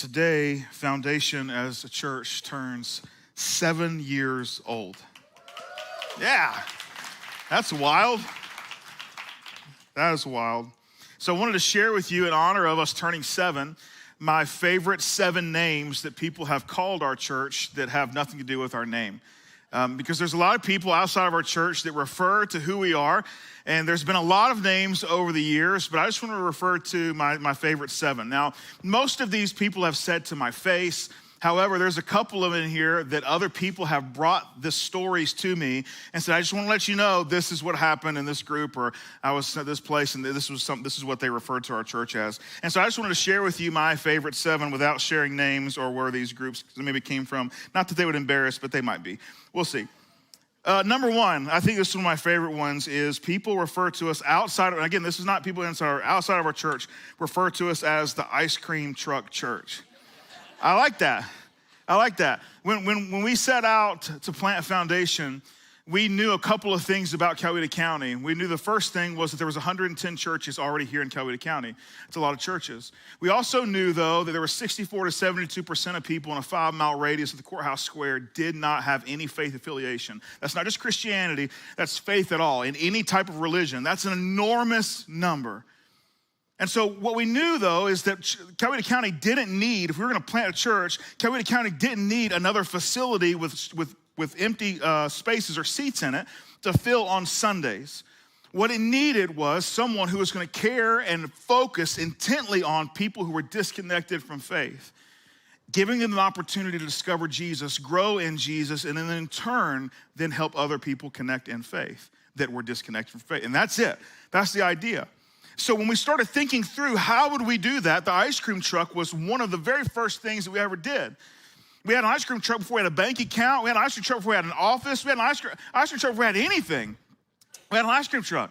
Today, Foundation as a church turns 7 years old. Yeah, that's wild. That is wild. So I wanted to share with you in honor of us turning 7, my favorite 7 names that people have called our church that have nothing to do with our name. Because there's a lot of people outside of our church that refer to who we are, and there's been a lot of names over the years, but I just want to refer to my favorite 7. Now, most of these people have said to my face. However, there's a couple of them in here that other people have brought the stories to me and said, I just want to let you know this is what happened in this group, or I was at this place and this is what they referred to our church as. And so I just wanted to share with you my favorite 7 without sharing names or where these groups maybe came from. Not that they would embarrass, but they might be. We'll see. Number 1, I think this is one of my favorite ones, is people refer to us outside of, and again, this is not people inside or outside of our church, refer to us as the ice cream truck church. I like that. I like that. When we set out to plant a foundation, we knew a couple of things about Coweta County. We knew the first thing was that there was 110 churches already here in Coweta County. It's a lot of churches. We also knew, though, that there were 64 to 72% of people in a 5-mile radius of the courthouse square did not have any faith affiliation. That's not just Christianity, that's faith at all, in any type of religion. That's an enormous number. And so what we knew, though, is that Coweta County didn't need, if we were going to plant a church, Coweta County didn't need another facility with empty spaces or seats in it to fill on Sundays. What it needed was someone who was going to care and focus intently on people who were disconnected from faith, giving them an opportunity to discover Jesus, grow in Jesus, and then in turn, then help other people connect in faith that were disconnected from faith. And that's it. That's the idea. So when we started thinking through how would we do that, the ice cream truck was one of the very first things that we ever did. We had an ice cream truck before we had a bank account. We had an ice cream truck before we had an office. We had an ice cream truck before we had anything. We had an ice cream truck.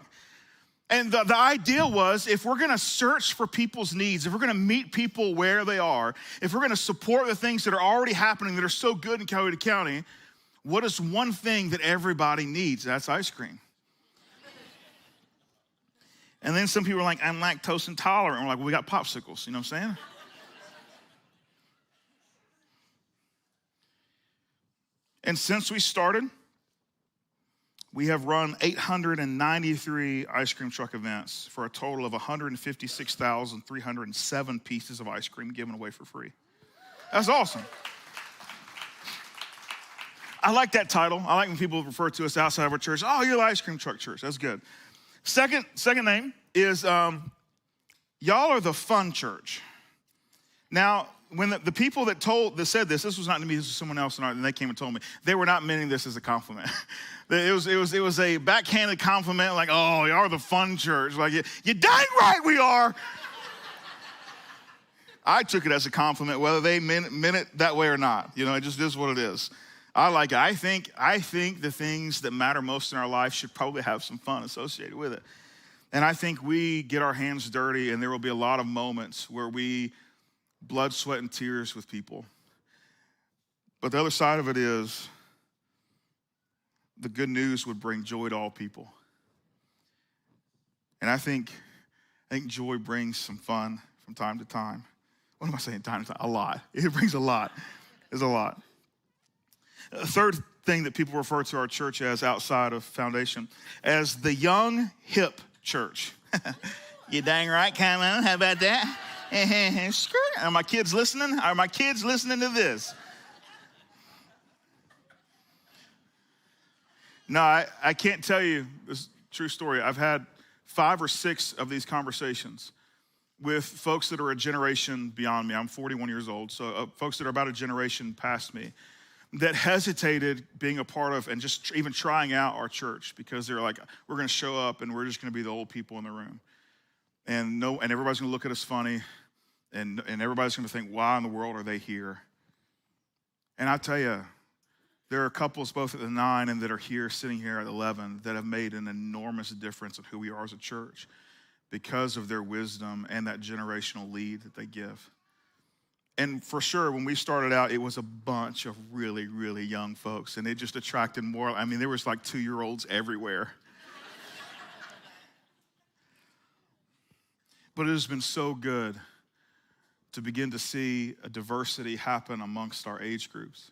And the idea was, if we're going to search for people's needs, if we're going to meet people where they are, if we're going to support the things that are already happening that are so good in Coweta County, what is one thing that everybody needs? That's ice cream. And then some people are like, I'm lactose intolerant. And we're like, well, we got popsicles. You know what I'm saying? And since we started, we have run 893 ice cream truck events for a total of 156,307 pieces of ice cream given away for free. That's awesome. I like that title. I like when people refer to us outside of our church. Oh, you're the ice cream truck church. That's good. Second name is y'all are the fun church. Now, when the people that said this was not to me, this was someone else, and they came and told me, they were not meaning this as a compliment. It was a backhanded compliment, like, oh, y'all are the fun church. Like, you dang right we are. I took it as a compliment, whether they meant it that way or not. You know, it just is what it is. I like it. I think the things that matter most in our life should probably have some fun associated with it. And I think we get our hands dirty, and there will be a lot of moments where we blood, sweat, and tears with people. But the other side of it is the good news would bring joy to all people. And I think joy brings some fun from time to time. What am I saying, time to time? A lot. It brings a lot. It's a lot. The third thing that people refer to our church as outside of Foundation as the young, hip church. You dang right, Kylan. How about that? Are my kids listening? Are my kids listening to this? No, I can't tell you this true story. I've had 5 or 6 of these conversations with folks that are a generation beyond me. I'm 41 years old, so folks that are about a generation past me that hesitated being a part of and just even trying out our church because they're like, we're going to show up and we're just going to be the old people in the room. And everybody's going to look at us funny, and everybody's going to think, why in the world are they here? And I tell you, there are couples both at the 9 and that are here, sitting here at 11, that have made an enormous difference in who we are as a church because of their wisdom and that generational lead that they give. And for sure, when we started out, it was a bunch of really, really young folks, and it just attracted more. I mean, there was like 2-year-olds everywhere. But it has been so good to begin to see a diversity happen amongst our age groups.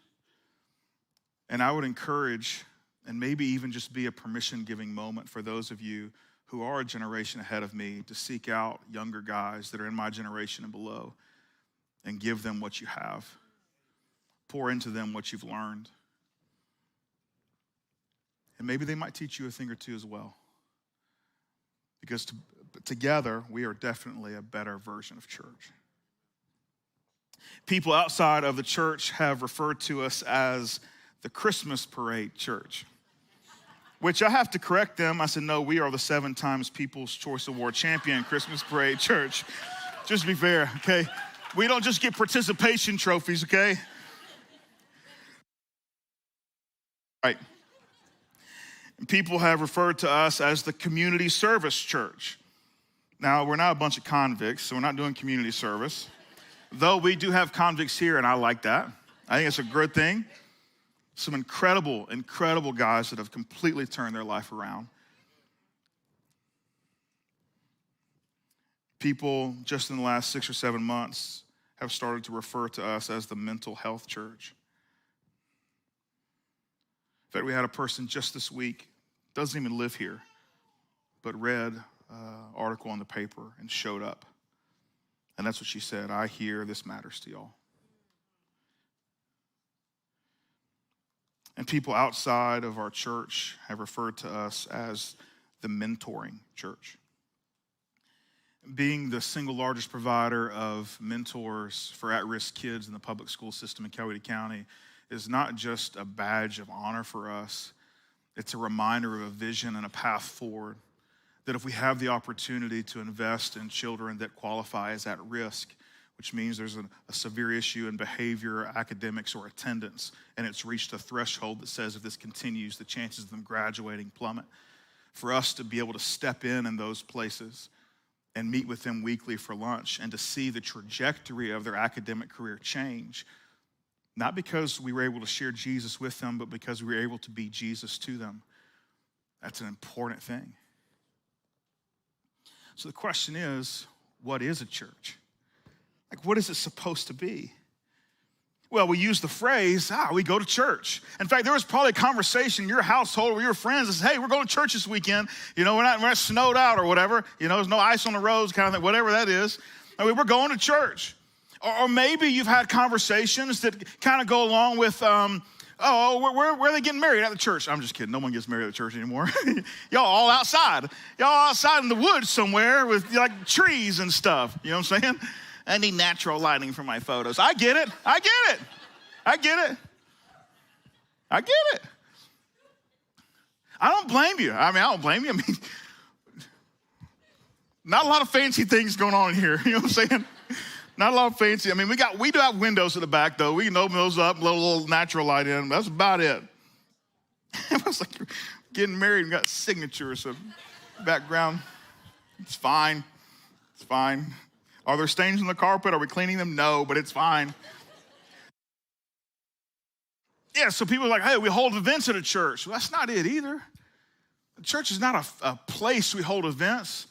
And I would encourage, and maybe even just be a permission-giving moment for those of you who are a generation ahead of me, to seek out younger guys that are in my generation and below and give them what you have. Pour into them what you've learned. And maybe they might teach you a thing or two as well. Because together, we are definitely a better version of church. People outside of the church have referred to us as the Christmas Parade Church, which I have to correct them. I said, no, we are the 7 times People's Choice Award champion Christmas Parade Church. Just to be fair, okay? We don't just get participation trophies, okay? Right. And people have referred to us as the Community Service Church. Now, we're not a bunch of convicts, so we're not doing community service. Though we do have convicts here, and I like that. I think it's a good thing. Some incredible, incredible guys that have completely turned their life around. People just in the last 6 or 7 months have started to refer to us as the mental health church. In fact, we had a person just this week, doesn't even live here, but read an article in the paper and showed up. And that's what she said, I hear this matters to y'all. And people outside of our church have referred to us as the mentoring church. Being the single largest provider of mentors for at-risk kids in the public school system in Coweta County is not just a badge of honor for us. It's a reminder of a vision and a path forward. That if we have the opportunity to invest in children that qualify as at risk, which means there's a severe issue in behavior, academics, or attendance, and it's reached a threshold that says if this continues, the chances of them graduating plummet. For us to be able to step in those places and meet with them weekly for lunch and to see the trajectory of their academic career change, not because we were able to share Jesus with them, but because we were able to be Jesus to them, that's an important thing. So the question is, what is a church? Like, what is it supposed to be? Well, we use the phrase, we go to church. In fact, there was probably a conversation in your household with your friends that says, hey, we're going to church this weekend. You know, we're not snowed out or whatever. You know, there's no ice on the roads kind of thing, whatever that is. I mean, we're going to church. Or maybe you've had conversations that kind of go along with, where are they getting married at the church? I'm just kidding. No one gets married at the church anymore. Y'all all outside. Y'all outside in the woods somewhere with like trees and stuff. You know what I'm saying? I need natural lighting for my photos. I get it. I don't blame you. I don't blame you. Not a lot of fancy things going on here. You know what I'm saying? Not a lot of fancy. We do have windows at the back, though. We can open those up, let a little natural light in. That's about it. It was like you're getting married and got signatures in the background. It's fine. It's fine. Are there stains on the carpet? Are we cleaning them? No, but it's fine. Yeah, so people are like, hey, we hold events at a church. Well, that's not it either. The church is not a place we hold events.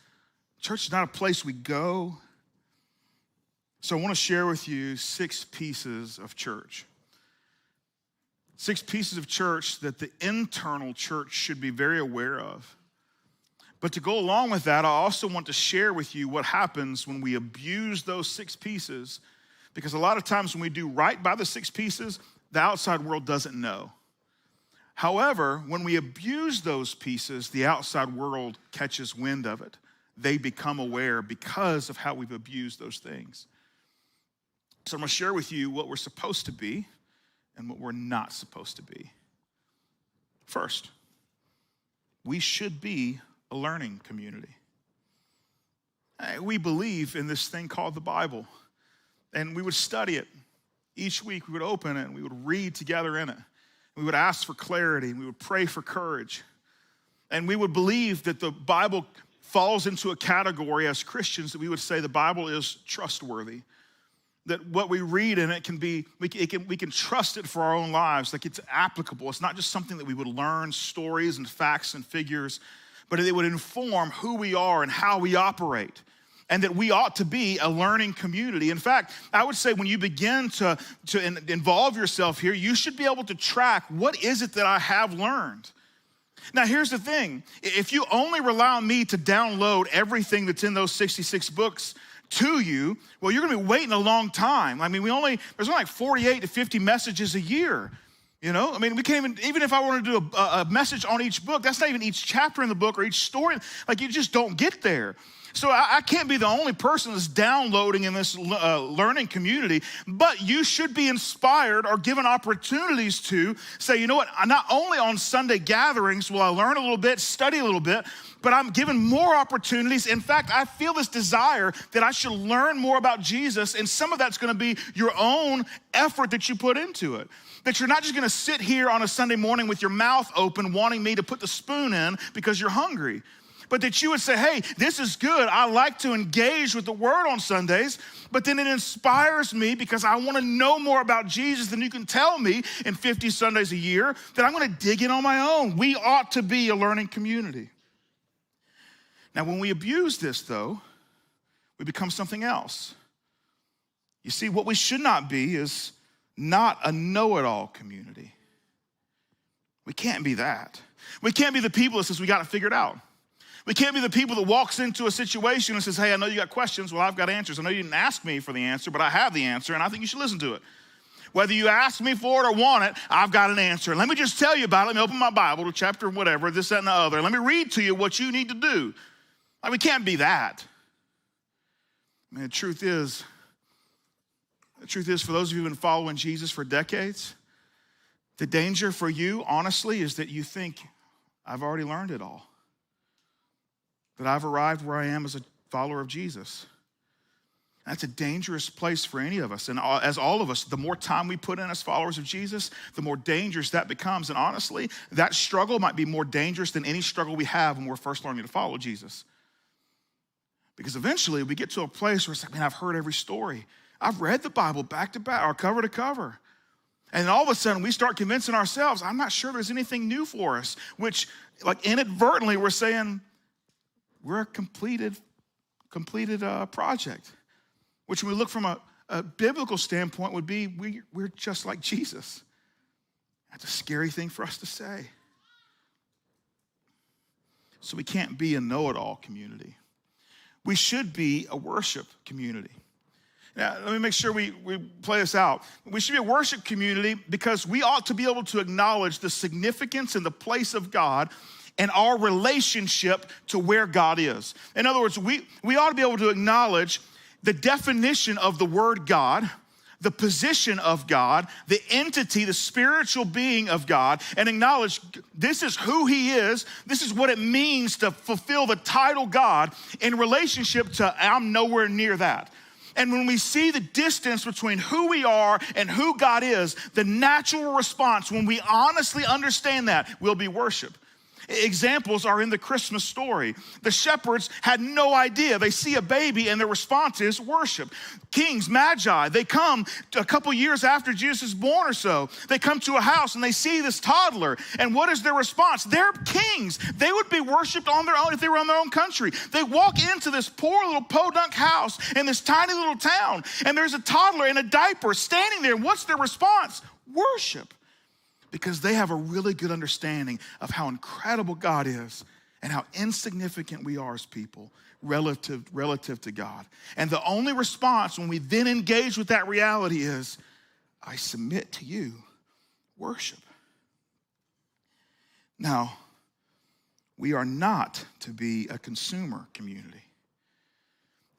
Church is not a place we go. So I want to share with you 6 pieces of church. 6 pieces of church that the internal church should be very aware of. But to go along with that, I also want to share with you what happens when we abuse those 6 pieces, because a lot of times when we do right by the 6 pieces, the outside world doesn't know. However, when we abuse those pieces, the outside world catches wind of it. They become aware because of how we've abused those things. So I'm going to share with you what we're supposed to be and what we're not supposed to be. First, we should be a learning community. We believe in this thing called the Bible, and we would study it. Each week we would open it and we would read together in it. We would ask for clarity and we would pray for courage. And we would believe that the Bible falls into a category as Christians that we would say the Bible is trustworthy. That what we read in it can be, we can trust it for our own lives, like it's applicable. It's not just something that we would learn stories and facts and figures, but it would inform who we are and how we operate. and that we ought to be a learning community. In fact, I would say when you begin to involve yourself here, you should be able to track, what is it that I have learned? Now, here's the thing. If you only rely on me to download everything that's in those 66 books to you, well, you're gonna be waiting a long time. I mean, there's only like 48 to 50 messages a year. You know, I mean, we can't even if I want to do a message on each book, that's not even each chapter in the book or each story. Like, you just don't get there. So I can't be the only person that's downloading in this learning community, but you should be inspired or given opportunities to say, you know what, not only on Sunday gatherings will I learn a little bit, study a little bit, but I'm given more opportunities. In fact, I feel this desire that I should learn more about Jesus, and some of that's gonna be your own effort that you put into it. That you're not just gonna sit here on a Sunday morning with your mouth open wanting me to put the spoon in because you're hungry. But that you would say, hey, this is good. I like to engage with the word on Sundays, but then it inspires me because I want to know more about Jesus than you can tell me in 50 Sundays a year, that I'm going to dig in on my own. We ought to be a learning community. Now, when we abuse this, though, we become something else. You see, what we should not be is not a know-it-all community. We can't be that. We can't be the people that says we got it figured out. We can't be the people that walks into a situation and says, hey, I know you got questions. Well, I've got answers. I know you didn't ask me for the answer, but I have the answer, and I think you should listen to it. Whether you ask me for it or want it, I've got an answer. Let me just tell you about it. Let me open my Bible to chapter whatever, this, that, and the other. Let me read to you what you need to do. Like, we can't be that. I mean, the truth is, for those of you who've been following Jesus for decades, the danger for you, honestly, is that you think, I've already learned it all. That I've arrived where I am as a follower of Jesus. That's a dangerous place for any of us. And as all of us, the more time we put in as followers of Jesus, the more dangerous that becomes. And honestly, that struggle might be more dangerous than any struggle we have when we're first learning to follow Jesus. Because eventually we get to a place where it's like, man, I've heard every story. I've read the Bible back to back or cover to cover. And all of a sudden we start convincing ourselves, I'm not sure there's anything new for us, which like inadvertently we're saying, we're a completed project, which when we look from a biblical standpoint would be we're just like Jesus. That's a scary thing for us to say. So we can't be a know-it-all community. We should be a worship community. Now, let me make sure we play this out. We should be a worship community because we ought to be able to acknowledge the significance and the place of God and our relationship to where God is. In other words, we ought to be able to acknowledge the definition of the word God, the position of God, the entity, the spiritual being of God, and acknowledge this is who he is, this is what it means to fulfill the title God in relationship to I'm nowhere near that. And when we see the distance between who we are and who God is, the natural response when we honestly understand that will be worship. Examples are in the Christmas story. The shepherds had no idea. They see a baby and their response is worship. Kings, magi, they come a couple years after Jesus is born or so. They come to a house and they see this toddler. And what is their response? They're kings. They would be worshiped on their own if they were in their own country. They walk into this poor little podunk house in this tiny little town, and there's a toddler in a diaper standing there. What's their response? Worship. Because they have a really good understanding of how incredible God is and how insignificant we are as people relative to God. And the only response when we then engage with that reality is, I submit to you, worship. Now, we are not to be a consumer community.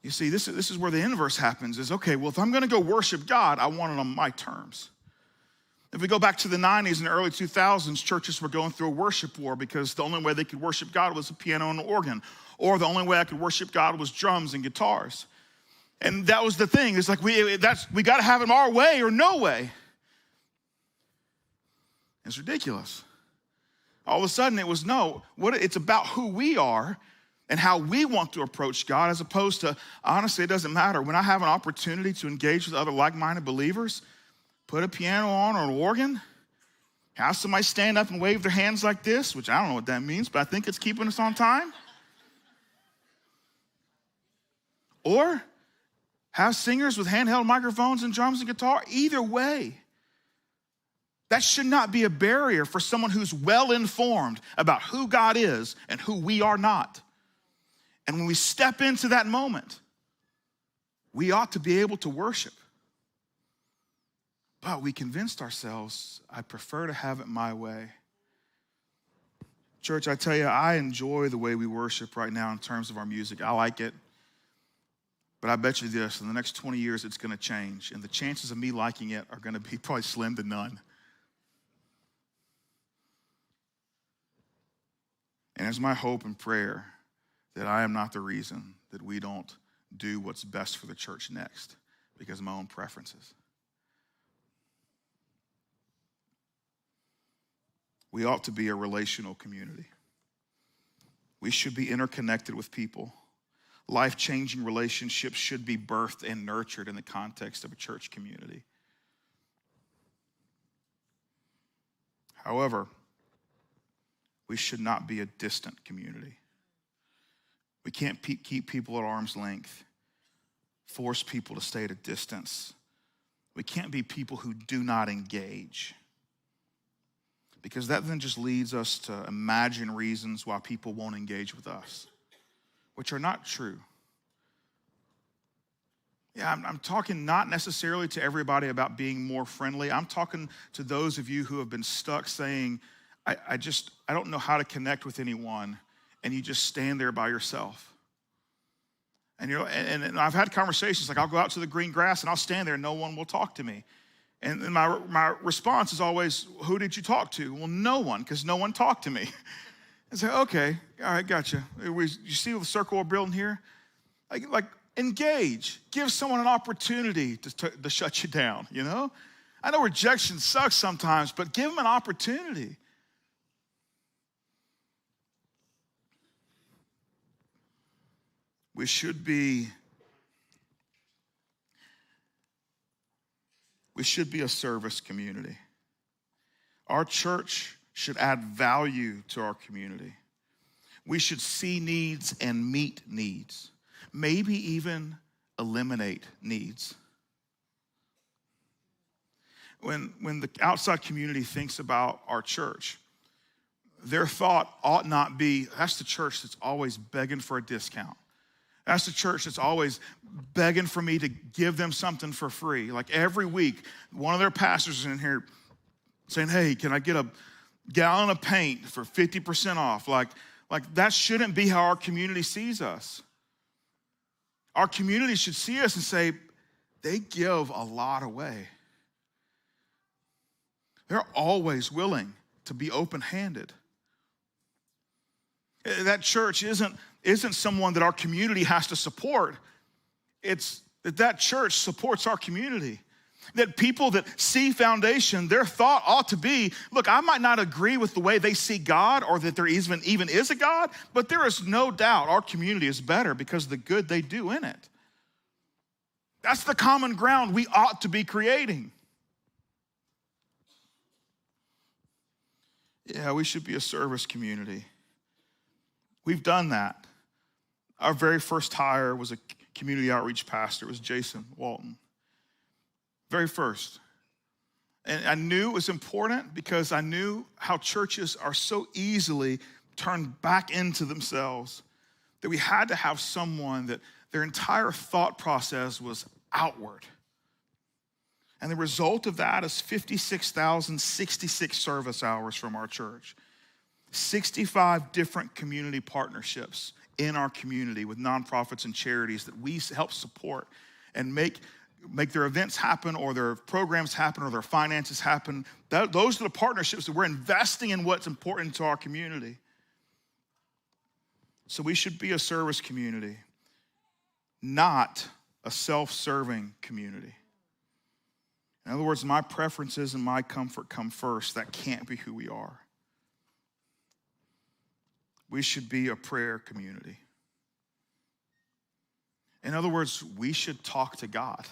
You see, this is where the inverse happens is, okay, well, if I'm gonna go worship God, I want it on my terms. If we go back to the 90s and the early 2000s, churches were going through a worship war because the only way they could worship God was a piano and an organ, or the only way I could worship God was drums and guitars. And that was the thing. It's like we got to have it our way or no way. It's ridiculous. All of a sudden it was it's about who we are and how we want to approach God, as opposed to, honestly, it doesn't matter. When I have an opportunity to engage with other like-minded believers, put a piano on or an organ, have somebody stand up and wave their hands like this, which I don't know what that means, but I think it's keeping us on time. Or have singers with handheld microphones and drums and guitar. Either way, that should not be a barrier for someone who's well informed about who God is and who we are not. And when we step into that moment, we ought to be able to worship. But we convinced ourselves, I prefer to have it my way. Church, I tell you, I enjoy the way we worship right now in terms of our music. I like it. But I bet you this, in the next 20 years, it's going to change. And the chances of me liking it are going to be probably slim to none. And it's my hope and prayer that I am not the reason that we don't do what's best for the church next because of my own preferences. We ought to be a relational community. We should be interconnected with people. Life-changing relationships should be birthed and nurtured in the context of a church community. However, we should not be a distant community. We can't keep people at arm's length, force people to stay at a distance. We can't be people who do not engage, because that then just leads us to imagine reasons why people won't engage with us, which are not true. Yeah, I'm talking not necessarily to everybody about being more friendly. I'm talking to those of you who have been stuck saying, I don't know how to connect with anyone, and you just stand there by yourself. And and I've had conversations like, I'll go out to the green grass and I'll stand there and no one will talk to me. And my response is always, who did you talk to? Well, no one, because no one talked to me. I say, okay, all right, gotcha. You see the circle we're building here? Like engage. Give someone an opportunity to shut you down, you know? I know rejection sucks sometimes, but give them an opportunity. We should be a service community. Our church should add value to our community. We should see needs and meet needs, maybe even eliminate needs. When the outside community thinks about our church, their thought ought not be, that's the church that's always begging for a discount. That's the church that's always begging for me to give them something for free. Like every week, one of their pastors is in here saying, hey, can I get a gallon of paint for 50% off? Like that shouldn't be how our community sees us. Our community should see us and say, they give a lot away. They're always willing to be open-handed. That church isn't someone that our community has to support. It's that church supports our community. That people that see Foundation, their thought ought to be, look, I might not agree with the way they see God or that there even is a God, but there is no doubt our community is better because of the good they do in it. That's the common ground we ought to be creating. Yeah, we should be a service community. We've done that. Our very first hire was a community outreach pastor. It was Jason Walton. Very first. And I knew it was important because I knew how churches are so easily turned back into themselves that we had to have someone that their entire thought process was outward. And the result of that is 56,066 service hours from our church. 65 different community partnerships in our community with nonprofits and charities that we help support and make their events happen or their programs happen or their finances happen. Those are the partnerships that we're investing in what's important to our community. So we should be a service community, not a self-serving community. In other words, my preferences and my comfort come first. That can't be who we are. We should be a prayer community. In other words, we should talk to God.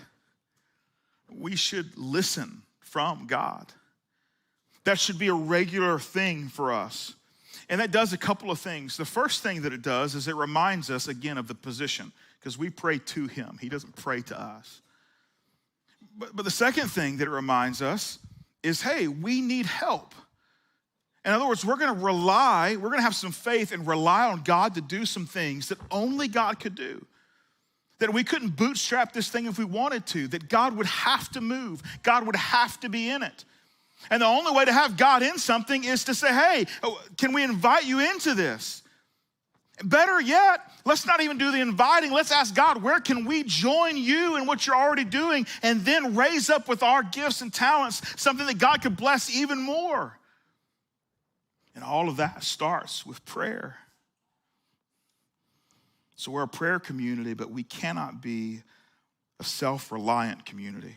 We should listen from God. That should be a regular thing for us. And that does a couple of things. The first thing that it does is it reminds us again of the position, because we pray to him. He doesn't pray to us. But the second thing that it reminds us is, hey, we need help. In other words, we're going to have some faith and rely on God to do some things that only God could do. That we couldn't bootstrap this thing if we wanted to, that God would have to move. God would have to be in it. And the only way to have God in something is to say, hey, can we invite you into this? Better yet, let's not even do the inviting. Let's ask God, where can we join you in what you're already doing, and then raise up with our gifts and talents something that God could bless even more. And all of that starts with prayer. So we're a prayer community, but we cannot be a self-reliant community.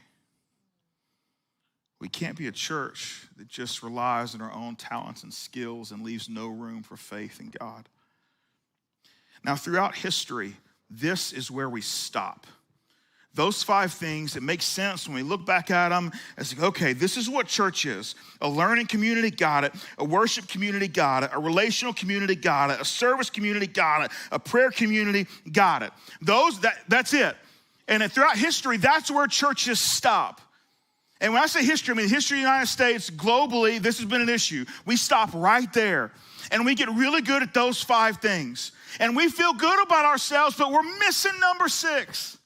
We can't be a church that just relies on our own talents and skills and leaves no room for faith in God. Now, throughout history, this is where we stop. Those 5 things, it makes sense when we look back at them. It's like, okay, this is what church is. A learning community, got it. A worship community, got it. A relational community, got it. A service community, got it. A prayer community, got it. That's it. And throughout history, that's where churches stop. And when I say history, I mean history of the United States, globally, this has been an issue. We stop right there. And we get really good at those 5 things. And we feel good about ourselves, but we're missing number 6.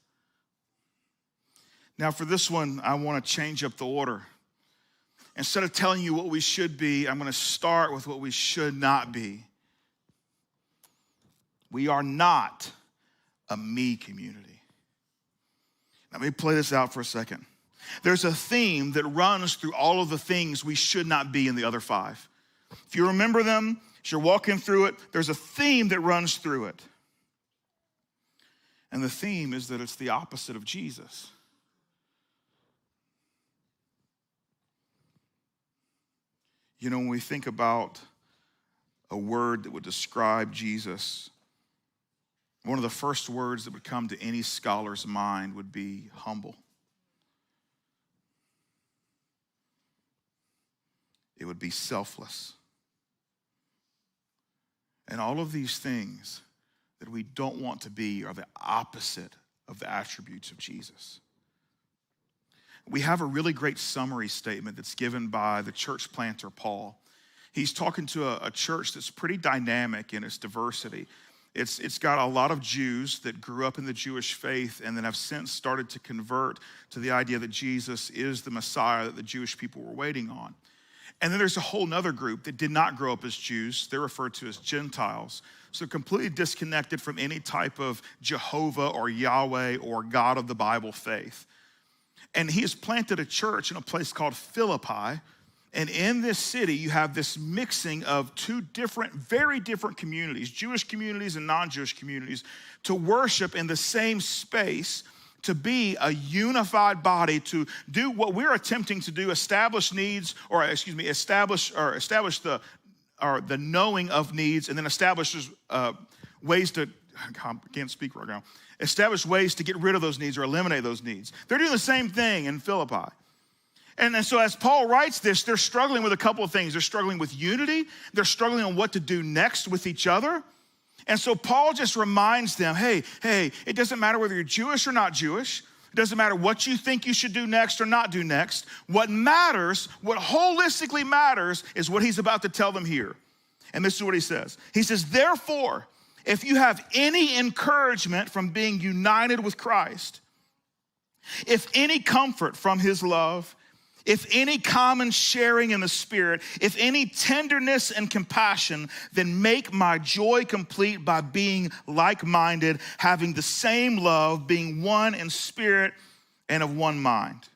Now for this one, I want to change up the order. Instead of telling you what we should be, I'm going to start with what we should not be. We are not a me community. Now, let me play this out for a second. There's a theme that runs through all of the things we should not be in the other 5. If you remember them, as you're walking through it, there's a theme that runs through it. And the theme is that it's the opposite of Jesus. You know, when we think about a word that would describe Jesus, one of the first words that would come to any scholar's mind would be humble. It would be selfless. And all of these things that we don't want to be are the opposite of the attributes of Jesus. We have a really great summary statement that's given by the church planter, Paul. He's talking to a church that's pretty dynamic in its diversity. It's got a lot of Jews that grew up in the Jewish faith and then have since started to convert to the idea that Jesus is the Messiah that the Jewish people were waiting on. And then there's a whole nother group that did not grow up as Jews. They're referred to as Gentiles. So completely disconnected from any type of Jehovah or Yahweh or God of the Bible faith. And he has planted a church in a place called Philippi. And in this city, you have this mixing of 2 different, very different communities, Jewish communities and non-Jewish communities, to worship in the same space, to be a unified body, to do what we're attempting to do, establish needs, establish the knowing of needs, and then establish ways to, I can't speak right now, establish ways to get rid of those needs or eliminate those needs. They're doing the same thing in Philippi. And so as Paul writes this, they're struggling with a couple of things. They're struggling with unity. They're struggling on what to do next with each other. And so Paul just reminds them, hey, it doesn't matter whether you're Jewish or not Jewish. It doesn't matter what you think you should do next or not do next. What matters, what holistically matters, is what he's about to tell them here. And this is what he says. He says, therefore, if you have any encouragement from being united with Christ, if any comfort from his love, if any common sharing in the Spirit, if any tenderness and compassion, then make my joy complete by being like-minded, having the same love, being one in spirit and of one mind.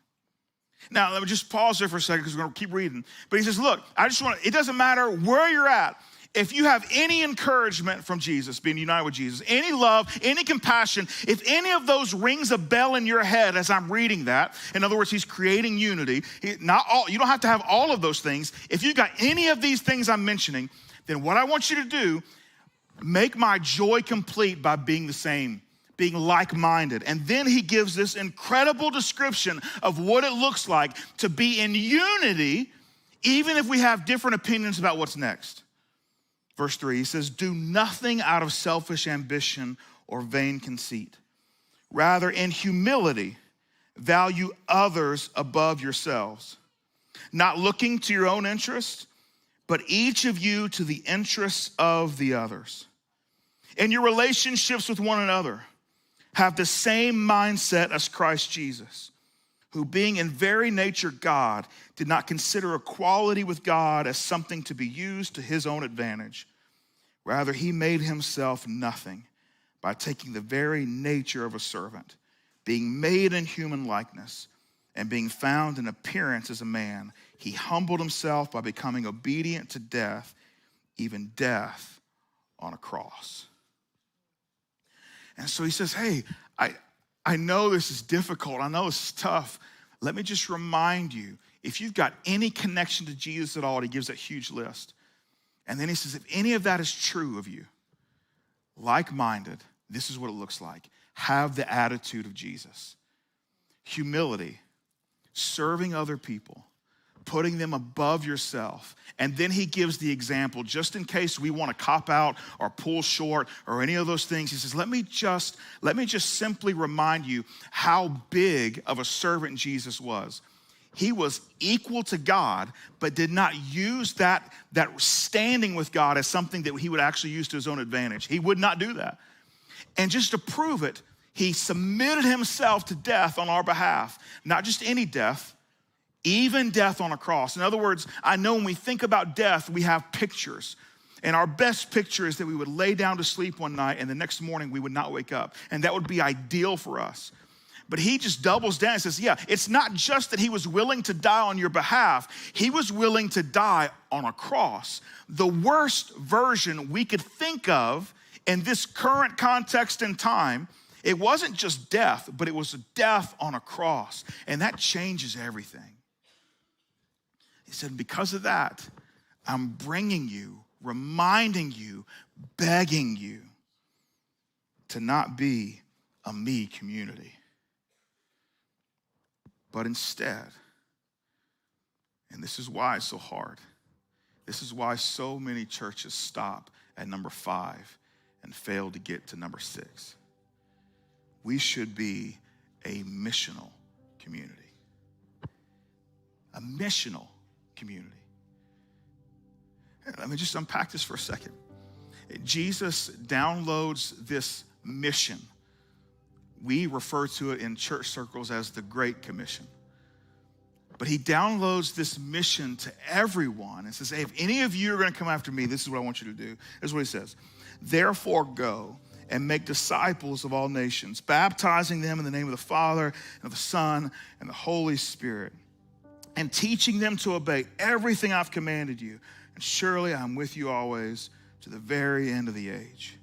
Now, let me just pause there for a second because we're going to keep reading. But he says, look, it doesn't matter where you're at. If you have any encouragement from Jesus, being united with Jesus, any love, any compassion, if any of those rings a bell in your head as I'm reading that, in other words, he's creating unity. You don't have to have all of those things. If you've got any of these things I'm mentioning, then what I want you to do, make my joy complete by being the same, being like-minded. And then he gives this incredible description of what it looks like to be in unity, even if we have different opinions about what's next. Verse 3, he says, do nothing out of selfish ambition or vain conceit. Rather, in humility, value others above yourselves, not looking to your own interest, but each of you to the interests of the others. In your relationships with one another, have the same mindset as Christ Jesus, who being in very nature God, did not consider equality with God as something to be used to his own advantage. Rather, he made himself nothing by taking the very nature of a servant, being made in human likeness, and being found in appearance as a man. He humbled himself by becoming obedient to death, even death on a cross. And so he says, hey, I know this is difficult. I know this is tough. Let me just remind you, if you've got any connection to Jesus at all, he gives that huge list. And then he says, if any of that is true of you, like-minded, this is what it looks like. Have the attitude of Jesus. Humility, serving other people, putting them above yourself. And then he gives the example, just in case we want to cop out or pull short or any of those things. He says, let me just simply remind you how big of a servant Jesus was. He was equal to God, but did not use that standing with God as something that he would actually use to his own advantage. He would not do that. And just to prove it, he submitted himself to death on our behalf. Not just any death, even death on a cross. In other words, I know when we think about death, we have pictures. And our best picture is that we would lay down to sleep one night and the next morning we would not wake up. And that would be ideal for us. But he just doubles down and says, yeah, it's not just that he was willing to die on your behalf. He was willing to die on a cross. The worst version we could think of in this current context and time, it wasn't just death, but it was a death on a cross. And that changes everything. He said, because of that, I'm bringing you, reminding you, begging you to not be a me community. But instead, and this is why it's so hard, this is why so many churches stop at number 5 and fail to get to number 6. We should be a missional community. A missional community. Let me just unpack this for a second. Jesus downloads this mission. We refer to it in church circles as the Great Commission. But he downloads this mission to everyone and says, hey, if any of you are going to come after me, this is what I want you to do. This is what he says. Therefore go and make disciples of all nations, baptizing them in the name of the Father and of the Son and the Holy Spirit, and teaching them to obey everything I've commanded you. And surely I'm with you always to the very end of the age.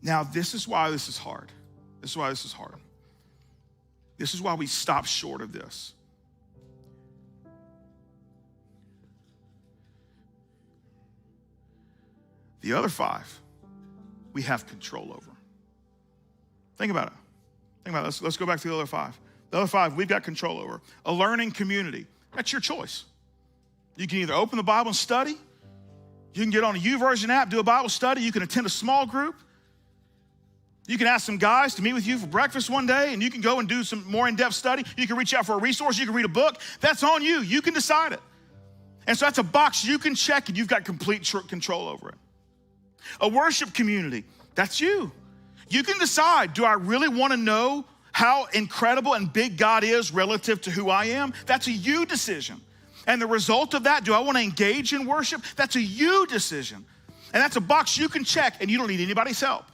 Now, this is why this is hard. This is why this is hard. This is why we stop short of this. The other 5, we have control over. Think about it. Let's go back to the other 5. The other 5, we've got control over. A learning community. That's your choice. You can either open the Bible and study. You can get on a YouVersion app, do a Bible study. You can attend a small group. You can ask some guys to meet with you for breakfast one day, and you can go and do some more in-depth study. You can reach out for a resource. You can read a book. That's on you. You can decide it. And so that's a box you can check, and you've got complete control over it. A worship community, that's you. You can decide, do I really want to know how incredible and big God is relative to who I am? That's a you decision. And the result of that, do I want to engage in worship? That's a you decision. And that's a box you can check, and you don't need anybody's help.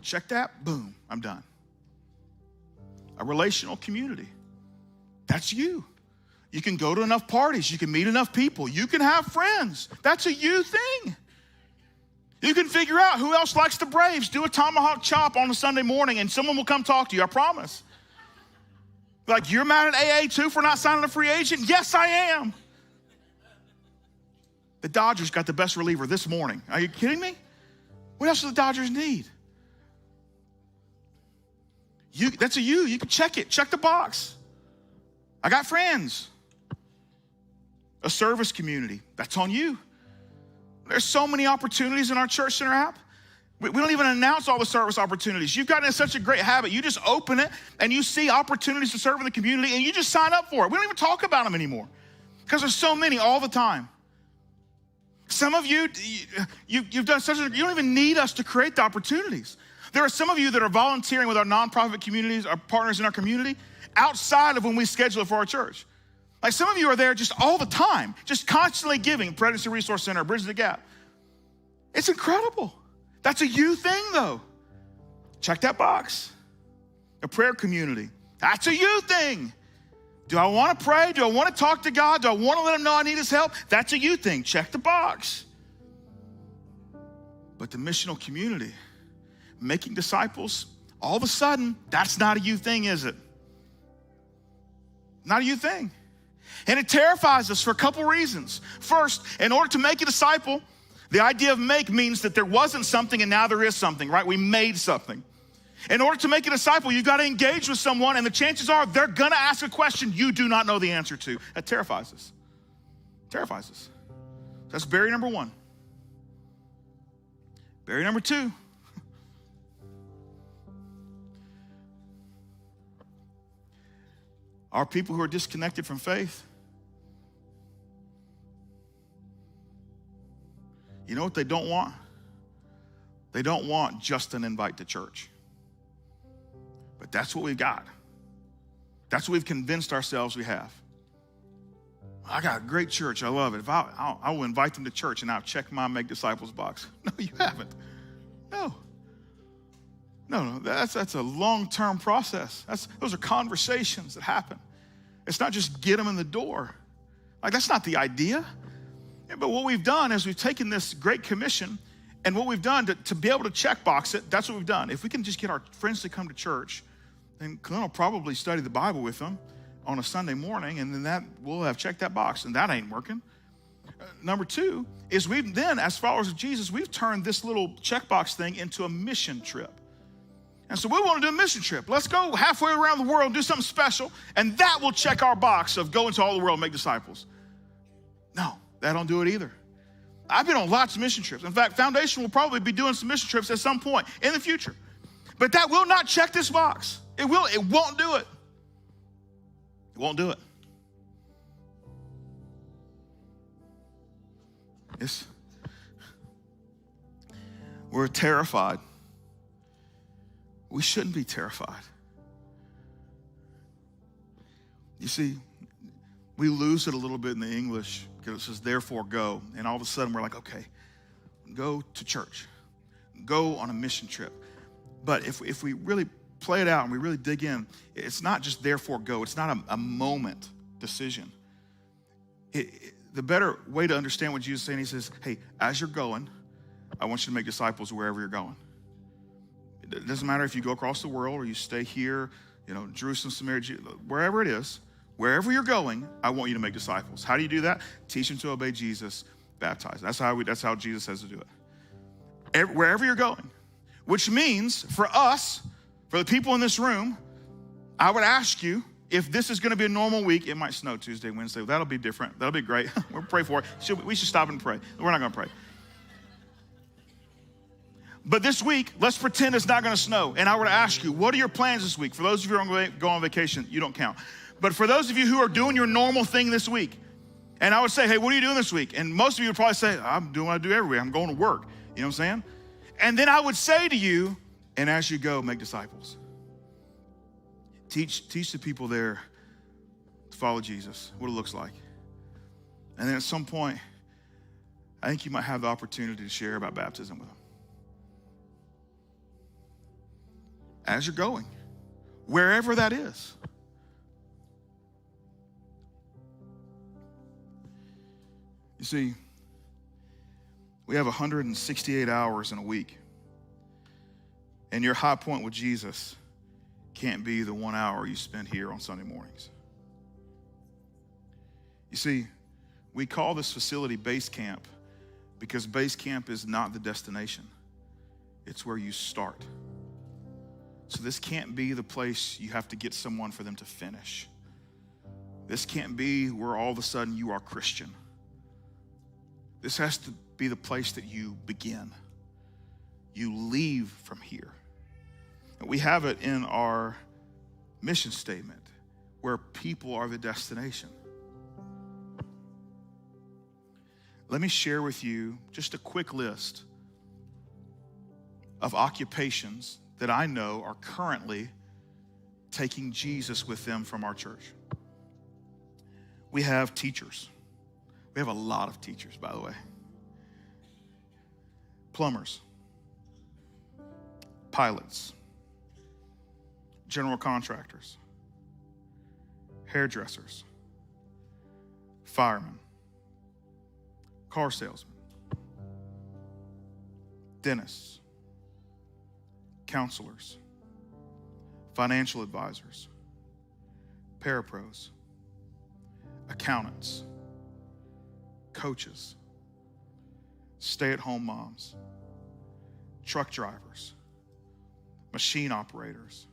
Check that, boom, I'm done. A relational community, that's you. You can go to enough parties, you can meet enough people, you can have friends. That's a you thing. You can figure out who else likes the Braves. Do a tomahawk chop on a Sunday morning and someone will come talk to you, I promise. Like, you're mad at AA too for not signing a free agent? Yes, I am. The Dodgers got the best reliever this morning. Are you kidding me? What else do the Dodgers need? That's a you. You can check it. Check the box. I got friends. A service community. That's on you. There's so many opportunities in our Church Center app. We don't even announce all the service opportunities. You've gotten in such a great habit. You just open it and you see opportunities to serve in the community and you just sign up for it. We don't even talk about them anymore because there's so many all the time. Some of you, you've done you don't even need us to create the opportunities. There are some of you that are volunteering with our nonprofit communities, our partners in our community, outside of when we schedule it for our church. Like some of you are there just all the time, just constantly giving, Pregnancy Resource Center, Bridging the Gap. It's incredible. That's a you thing though. Check that box. A prayer community. That's a you thing. Do I want to pray? Do I want to talk to God? Do I want to let him know I need his help? That's a you thing. Check the box. But the missional community, making disciples, all of a sudden, that's not a you thing, is it? Not a you thing. And it terrifies us for a couple reasons. First, in order to make a disciple, the idea of make means that there wasn't something and now there is something, right? We made something. In order to make a disciple, you've got to engage with someone, and the chances are they're going to ask a question you do not know the answer to. That terrifies us. Terrifies us. That's barrier number one. Barrier number two. Our people who are disconnected from faith, you know what they don't want? They don't want just an invite to church. But that's what we've got. That's what we've convinced ourselves we have. I got a great church. I love it. If I will invite them to church and I'll check my Make Disciples box. No, you haven't. No. No, that's a long-term process. Those are conversations that happen. It's not just get them in the door. Like, that's not the idea. But what we've done is we've taken this Great Commission, and what we've done to be able to check box it, that's what we've done. If we can just get our friends to come to church, then Glenn will probably study the Bible with them on a Sunday morning, and then we'll have checked that box, and that ain't working. Number two is we've then, as followers of Jesus, we've turned this little checkbox thing into a mission trip. And so we want to do a mission trip. Let's go halfway around the world and do something special, and that will check our box of go into all the world and make disciples. No, that don't do it either. I've been on lots of mission trips. In fact, Foundation will probably be doing some mission trips at some point in the future. But that will not check this box. It won't do it. It won't do it. We're terrified. We shouldn't be terrified. You see, we lose it a little bit in the English because it says, therefore go. And all of a sudden we're like, okay, go to church. Go on a mission trip. But if we really play it out and we really dig in, it's not just therefore go. It's not a moment decision. The better way to understand what Jesus is saying, he says, hey, as you're going, I want you to make disciples wherever you're going. It doesn't matter if you go across the world or you stay here, Jerusalem, Samaria, wherever it is, wherever you're going, I want you to make disciples. How do you do that? Teach them to obey Jesus, baptize. That's how Jesus says to do it. Wherever you're going, which means for us, for the people in this room, I would ask you, if this is going to be a normal week, it might snow Tuesday, Wednesday. That'll be different. That'll be great. We'll pray for it. We should stop and pray. We're not going to pray. But this week, let's pretend it's not going to snow. And I were to ask you, what are your plans this week? For those of you who are going to go on vacation, you don't count. But for those of you who are doing your normal thing this week, and I would say, hey, what are you doing this week? And most of you would probably say, I'm doing what I do every week. I'm going to work. You know what I'm saying? And then I would say to you, and as you go, make disciples. Teach the people there to follow Jesus, what it looks like. And then at some point, I think you might have the opportunity to share about baptism with them. As you're going, wherever that is. You see, we have 168 hours in a week. And your high point with Jesus can't be the 1 hour you spend here on Sunday mornings. You see, we call this facility Base Camp because Base Camp is not the destination. It's where you start. So this can't be the place you have to get someone for them to finish. This can't be where all of a sudden you are Christian. This has to be the place that you begin. You leave from here. And we have it in our mission statement, where people are the destination. Let me share with you just a quick list of occupations that I know are currently taking Jesus with them from our church. We have teachers. We have a lot of teachers, by the way. Plumbers, pilots, general contractors, hairdressers, firemen, car salesmen, dentists, counselors, financial advisors, parapros, accountants, coaches, stay-at-home moms, truck drivers, machine operators,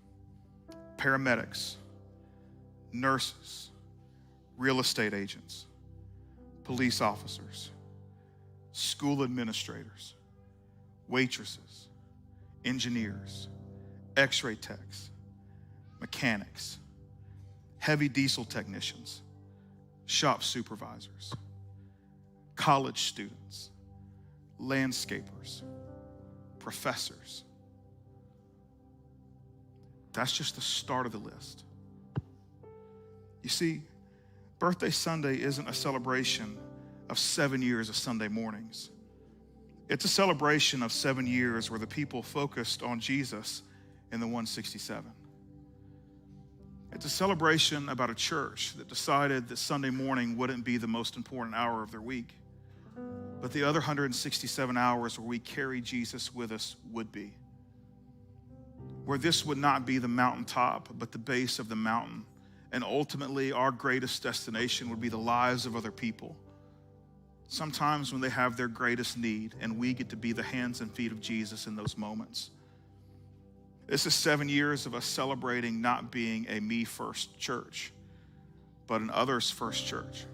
paramedics, nurses, real estate agents, police officers, school administrators, waitresses, engineers, x-ray techs, mechanics, heavy diesel technicians, shop supervisors, college students, landscapers, professors. That's just the start of the list. You see, Birthday Sunday isn't a celebration of 7 years of Sunday mornings. It's a celebration of 7 years where the people focused on Jesus in the 167. It's a celebration about a church that decided that Sunday morning wouldn't be the most important hour of their week, but the other 167 hours where we carry Jesus with us would be. Where this would not be the mountaintop, but the base of the mountain. And ultimately, our greatest destination would be the lives of other people. Sometimes when they have their greatest need, and we get to be the hands and feet of Jesus in those moments. This is 7 years of us celebrating not being a me-first church, but an others-first church.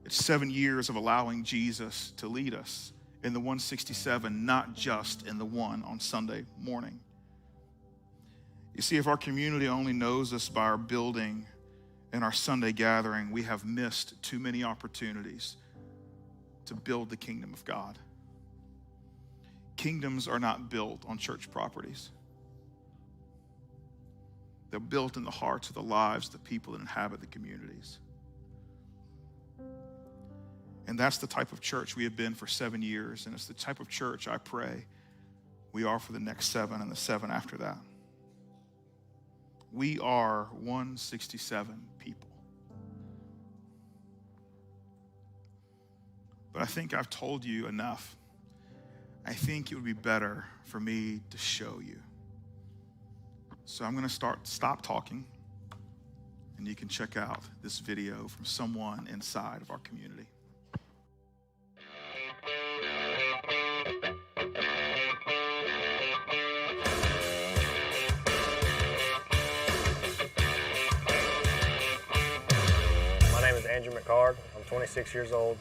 It's 7 years of allowing Jesus to lead us in the 167, not just in the one on Sunday morning. You see, if our community only knows us by our building and our Sunday gathering, we have missed too many opportunities to build the kingdom of God. Kingdoms are not built on church properties. They're built in the hearts of the lives of the people that inhabit the communities. And that's the type of church we have been for 7 years, and it's the type of church I pray we are for the next 7 and the 7 after that. We are 167 people. But I think I've told you enough. I think it would be better for me to show you. So I'm going to stop talking, and you can check out this video from someone inside of our community. My name is Andrew McCard. I'm 26 years old.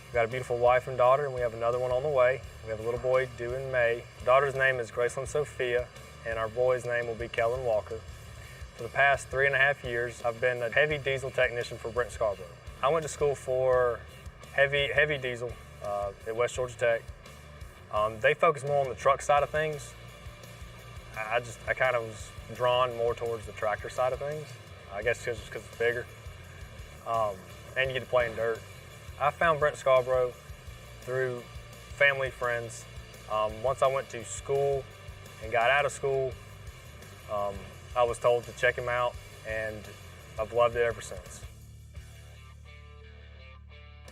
We've got a beautiful wife and daughter, and we have another one on the way. We have a little boy due in May. Daughter's name is Graceland Sophia, and our boy's name will be Kellen Walker. For the past 3.5 years, I've been a heavy diesel technician for Brent Scarborough. I went to school for heavy diesel at West Georgia Tech. They focus more on the truck side of things. I kind of was drawn more towards the tractor side of things. I guess just because it's bigger. And you get to play in dirt. I found Brent Scarborough through family, friends. Once I went to school and got out of school, I was told to check him out, and I've loved it ever since.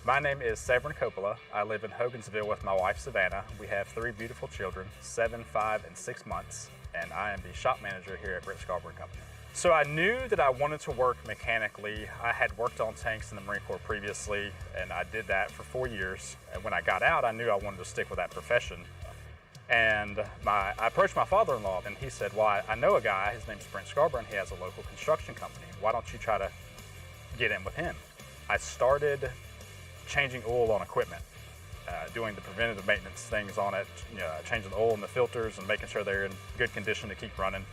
My name is Severin Coppola. I live in Hogansville with my wife, Savannah. We have 3 beautiful children, 7, 5, and 6 months, and I am the shop manager here at Brent Scarborough Company. So I knew that I wanted to work mechanically. I had worked on tanks in the Marine Corps previously, and I did that for 4 years. And when I got out, I knew I wanted to stick with that profession. And I approached my father-in-law, and he said, well, I know a guy, his name's Brent Scarborough, and he has a local construction company. Why don't you try to get in with him? I started changing oil on equipment, doing the preventative maintenance things on it, changing the oil in the filters and making sure they're in good condition to keep running.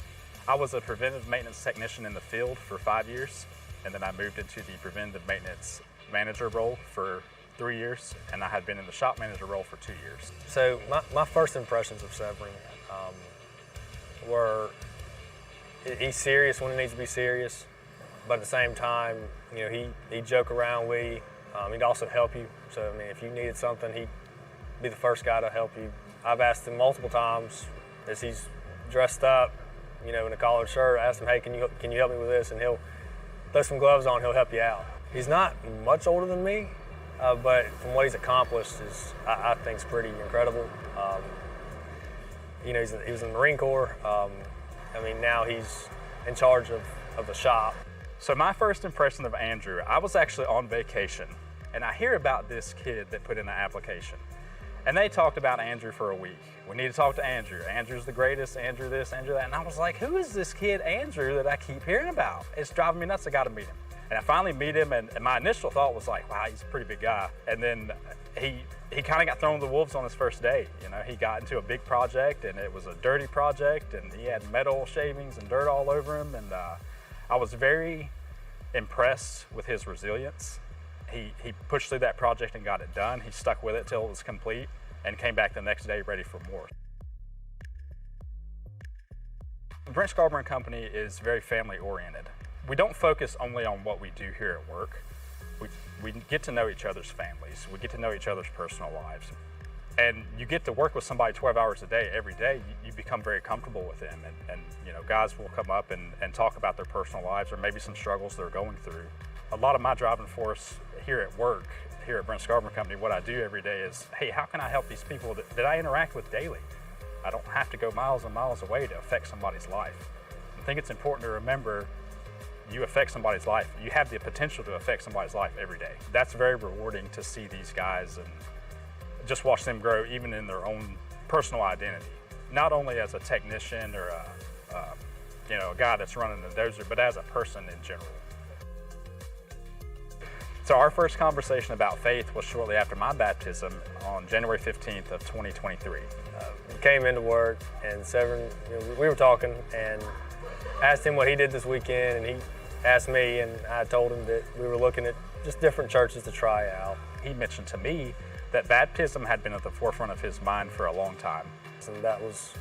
I was a preventative maintenance technician in the field for 5 years, and then I moved into the preventative maintenance manager role for 3 years, and I had been in the shop manager role for 2 years. So my first impressions of Severin were he's serious when he needs to be serious, but at the same time, he'd joke around with you. He'd also help you. So I mean, if you needed something, he'd be the first guy to help you. I've asked him multiple times as he's dressed up, in a collared shirt. I asked him, hey, can you help me with this? And he'll throw some gloves on. He'll help you out. He's not much older than me, but from what he's accomplished I think is pretty incredible. He was in the Marine Corps. Now he's in charge of the shop. So my first impression of Andrew, I was actually on vacation, and I hear about this kid that put in an application. And they talked about Andrew for a week. We need to talk to Andrew. Andrew's the greatest, Andrew this, Andrew that. And I was like, who is this kid Andrew that I keep hearing about? It's driving me nuts, I gotta meet him. And I finally meet him, and my initial thought was like, wow, he's a pretty big guy. And then he kind of got thrown to the wolves on his first day. He got into a big project, and it was a dirty project, and he had metal shavings and dirt all over him. And I was very impressed with his resilience. He pushed through that project and got it done. He stuck with it till it was complete and came back the next day ready for more. Brent Scarborough & Company is very family oriented. We don't focus only on what we do here at work. We get to know each other's families. We get to know each other's personal lives. And you get to work with somebody 12 hours a day, every day, you become very comfortable with them. And guys will come up and talk about their personal lives or maybe some struggles they're going through. A lot of my driving force here at work, here at Brent Scarborough & Company, what I do every day is, hey, how can I help these people that I interact with daily? I don't have to go miles and miles away to affect somebody's life. I think it's important to remember you affect somebody's life. You have the potential to affect somebody's life every day. That's very rewarding to see these guys and just watch them grow even in their own personal identity. Not only as a technician or a guy that's running the dozer, but as a person in general. So our first conversation about faith was shortly after my baptism on January 15th of 2023. We came into work, and Severin, we were talking, and asked him what he did this weekend, and he asked me, and I told him that we were looking at just different churches to try out. He mentioned to me that baptism had been at the forefront of his mind for a long time. And that was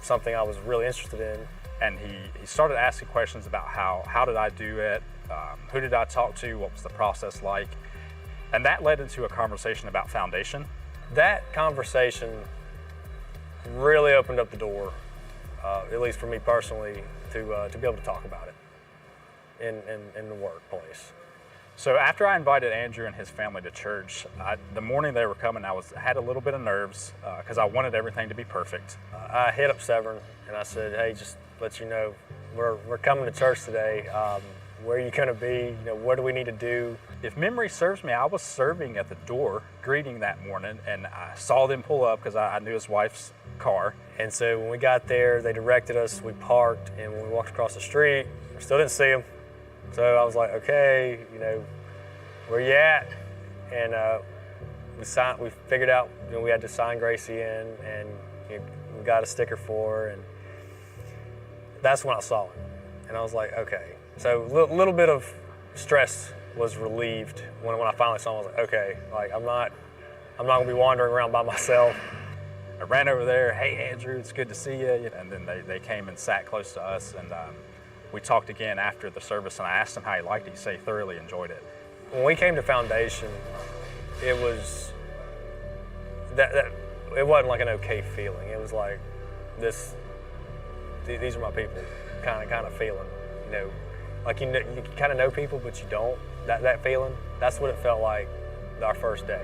something I was really interested in. And he started asking questions about how did I do it, who did I talk to, what was the process like, and that led into a conversation about foundation. That conversation really opened up the door, at least for me personally, to be able to talk about it in the workplace. So after I invited Andrew and his family to church, the morning they were coming, I had a little bit of nerves because I wanted everything to be perfect. I hit up Severin and I said, hey, just let you know, we're coming to church today. Where are you going to be? What do we need to do? If memory serves me, I was serving at the door, greeting that morning, and I saw them pull up because I knew his wife's car. And so when we got there, they directed us, we parked, and when we walked across the street, we still didn't see them. So I was like, okay, where you at? And we figured out we had to sign Gracie in, and we got a sticker for her, and that's when I saw him. And I was like, okay. So a little bit of stress was relieved when I finally saw him. I was like, okay, I'm not gonna be wandering around by myself. I ran over there, hey Andrew, it's good to see you. And then they came and sat close to us, and we talked again after the service, and I asked him how he liked it. He said he thoroughly enjoyed it. When we came to Foundation, it was it wasn't like an okay feeling. It was like these are my people kind of feeling, like you kind of know people, but you don't. That feeling, that's what it felt like our first day.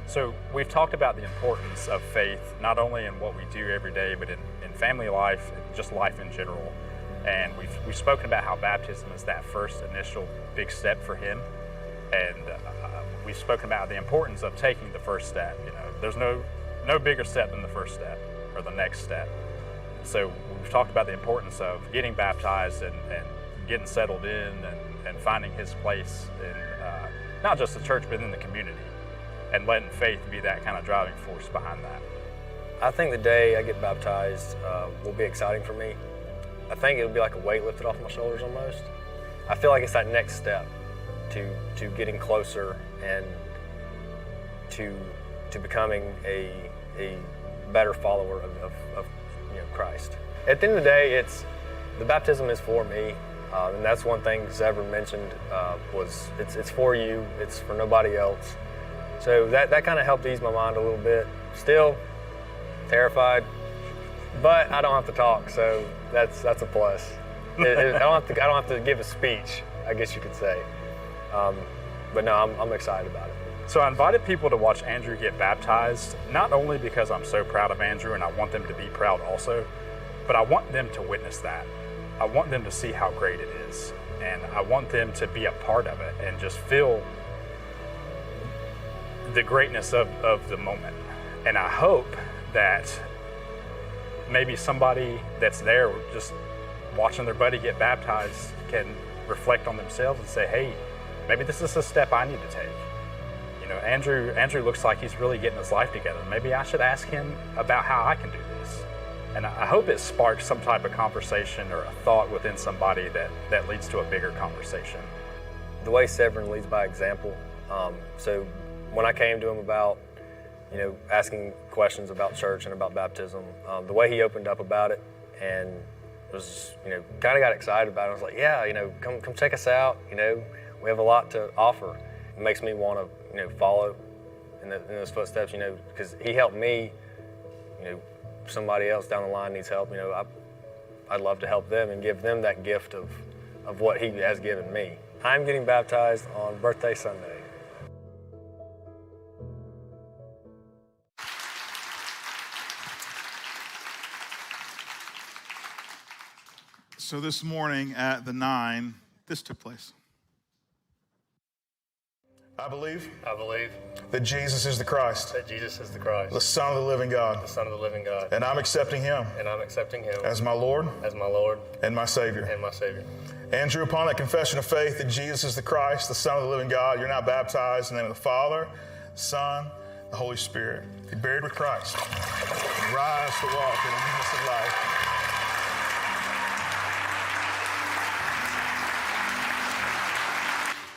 So we've talked about the importance of faith, not only in what we do every day, but in family life, just life in general. And we've spoken about how baptism is that first initial big step for him. And we've spoken about the importance of taking the first step. There's no bigger step than the first step or the next step. So we've talked about the importance of getting baptized and getting settled in and finding his place in not just the church, but in the community, and letting faith be that kind of driving force behind that. I think the day I get baptized will be exciting for me. I think it'll be like a weight lifted off my shoulders almost. I feel like it's that next step to getting closer and to becoming a better follower of Christ. At the end of the day, the baptism is for me, and that's one thing Zevran mentioned was it's for you, it's for nobody else. So that kind of helped ease my mind a little bit. Still terrified, but I don't have to talk, so that's a plus. I don't have to give a speech, I guess you could say. But no, I'm excited about it. So I invited people to watch Andrew get baptized, not only because I'm so proud of Andrew and I want them to be proud also, but I want them to witness that. I want them to see how great it is, and I want them to be a part of it and just feel the greatness of the moment. And I hope that maybe somebody that's there just watching their buddy get baptized can reflect on themselves and say, hey, maybe this is a step I need to take. You know, Andrew looks like he's really getting his life together. Maybe I should ask him about how I can do this. And I hope it sparks some type of conversation or a thought within somebody that leads to a bigger conversation. The way Zevran leads by example. So when I came to him about, asking questions about church and about baptism, the way he opened up about it and was, kind of got excited about it. I was like, yeah, come check us out. We have a lot to offer. It makes me want to, follow in those footsteps, because he helped me, if somebody else down the line needs help, I'd love to help them and give them that gift of what he has given me. I'm getting baptized on birthday Sunday. So this morning at the 9, this took place. I believe I believe that Jesus is the Christ, that Jesus is the Christ, the Son of the living God, the Son of the living God, and I'm accepting him and I'm accepting him as my Lord as my Lord and my Savior. and my Savior. Andrew, upon that confession of faith that Jesus is the Christ, the Son of the living God, you're now baptized in the name of the Father, the Son, the Holy Spirit. Be buried with Christ and rise to walk in the newness of life.